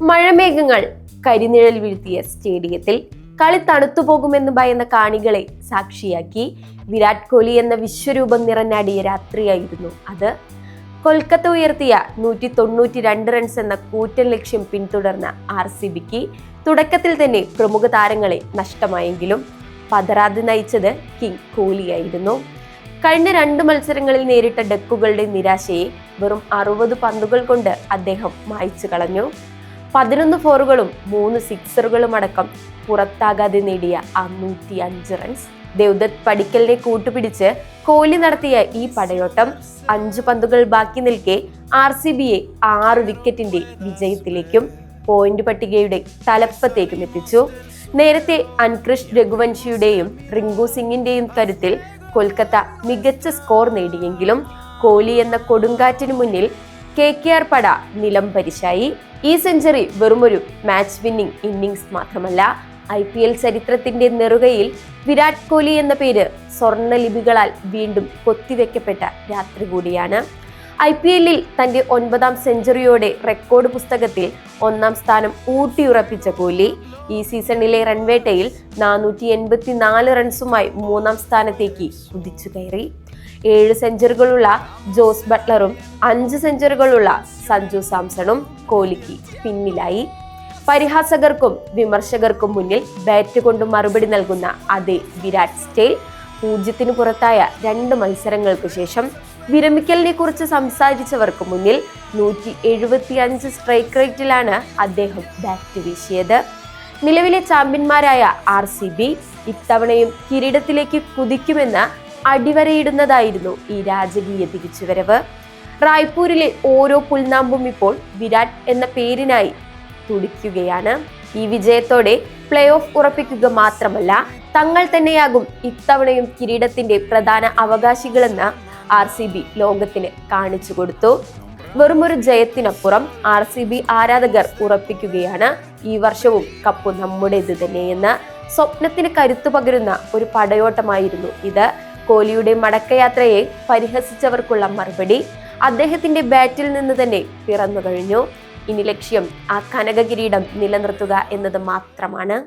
മഴമേഘങ്ങൾ കരിനിഴൽ വീഴ്ത്തിയ സ്റ്റേഡിയത്തിൽ കളി തണുത്തുപോകുമെന്ന് ഭയന്ന കാണികളെ സാക്ഷിയാക്കി വിരാട് കോഹ്ലി എന്ന വിശ്വരൂപം നിറഞ്ഞാടിയ രാത്രിയായിരുന്നു അത്. കൊൽക്കത്ത ഉയർത്തിയ 192 റൺസ് എന്ന കൂറ്റൻ ലക്ഷ്യം പിന്തുടർന്ന RCBക്ക് തുടക്കത്തിൽ തന്നെ പ്രമുഖ താരങ്ങളെ നഷ്ടമായെങ്കിലും പതറാതെ നയിച്ചത് കിങ് കോഹ്ലിയായിരുന്നു. കഴിഞ്ഞ 2 മത്സരങ്ങളിൽ നേരിട്ട ഡക്കുകളുടെ നിരാശയെ വെറും 60 പന്തുകൾ കൊണ്ട് അദ്ദേഹം മായ്ച്ചു കളഞ്ഞു. 11 ഫോറുകളും 3 സിക്സറുകളും അടക്കം പുറത്താകാതെ നേടിയ 105 റൺസ്. ദേവ്ദത്ത് പടിക്കലിനെ കൂട്ടുപിടിച്ച് കോഹ്ലി നടത്തിയ ഈ പടയോട്ടം 5 പന്തുകൾ ബാക്കി നിൽക്കെ RCBയെ 6 വിക്കറ്റിന്റെ വിജയത്തിലേക്കും പോയിന്റ് പട്ടികയുടെ തലപ്പത്തേക്കും എത്തിച്ചു. നേരത്തെ അൻകൃഷ് രഘുവൻഷിയുടെയും റിങ്കു സിംഗിന്റെയും കരുത്തിൽ കൊൽക്കത്ത മികച്ച സ്കോർ നേടിയെങ്കിലും കോഹ്ലി എന്ന കൊടുങ്കാറ്റിനു മുന്നിൽ KKR പട നിലം പരിശായി. ഈ സെഞ്ചുറി വെറുമൊരു മാച്ച് വിന്നിംഗ് ഇന്നിംഗ്സ് മാത്രമല്ല, IPL ചരിത്രത്തിന്റെ നെറുകയിൽ വിരാട് കോഹ്ലി എന്ന പേര് സ്വർണ്ണ ലിപികളാൽ വീണ്ടും കൊത്തിവെക്കപ്പെട്ട രാത്രി കൂടിയാണ്. IPL-ൽ തന്റെ 9ാം സെഞ്ചുറിയോടെ റെക്കോർഡ് പുസ്തകത്തിൽ 1ാം സ്ഥാനം ഊട്ടിയുറപ്പിച്ച കോഹ്ലി ഈ സീസണിലെ റൺവേട്ടയിൽ 484 റൺസുമായി 3ാം സ്ഥാനത്തേക്ക് കുതിച്ചു കയറി. 7 സെഞ്ചുറികളുള്ള ജോസ് ബട്ട്ലറും 5 സെഞ്ചുറികളുള്ള സഞ്ജു സാംസണും കോഹ്ലിക്ക് പിന്നിലായി. പരിഹാസകർക്കും വിമർശകർക്കും മുന്നിൽ ബാറ്റ് കൊണ്ട് മറുപടി നൽകുന്ന അതേ വിരാട് സ്റ്റൈൽ. 0-ന് പുറത്തായ 2 മത്സരങ്ങൾക്ക് ശേഷം വിരമിക്കലിനെ കുറിച്ച് സംസാരിച്ചവർക്ക് മുന്നിൽ 175 സ്ട്രൈക്ക് റേറ്റിലാണ് അദ്ദേഹം ബാറ്റ് വീശിയത്. നിലവിലെ ചാമ്പ്യന്മാരായ RCB ഇത്തവണയും കിരീടത്തിലേക്ക് കുതിക്കുമെന്ന് അടിവരയിടുന്നതായിരുന്നു ഈ രാജകീയ തിരിച്ചുവരവ്. റായ്പൂരിലെ ഓരോ പുൽനാമ്പും ഇപ്പോൾ വിരാട് എന്ന പേരിനായി തുടിക്കുകയാണ്. ഈ വിജയത്തോടെ പ്ലേ ഓഫ് ഉറപ്പിക്കുക മാത്രമല്ല, തങ്ങൾ തന്നെയാകും ഇത്തവണയും കിരീടത്തിന്റെ പ്രധാന അവകാശികളെന്ന് RCB ലോകത്തിന് കാണിച്ചു കൊടുത്തു. വെറുമൊരു ജയത്തിനപ്പുറം RCB ആരാധകർ ഉറപ്പിക്കുകയാണ് ഈ വർഷവും കപ്പ് നമ്മുടേത് തന്നെയെന്ന്. സ്വപ്നത്തിന് കരുത്തു പകരുന്ന ഒരു പടയോട്ടമായിരുന്നു ഇത്. കോഹ്ലിയുടെ മടക്കയാത്രയെ പരിഹസിച്ചവർക്കുള്ള മറുപടി അദ്ദേഹത്തിന്റെ ബാറ്റിൽ നിന്ന് തന്നെ പിറന്നു കഴിഞ്ഞു. ഇനി ലക്ഷ്യം ആ കനക കിരീടം നിലനിർത്തുക എന്നത് മാത്രമാണ്.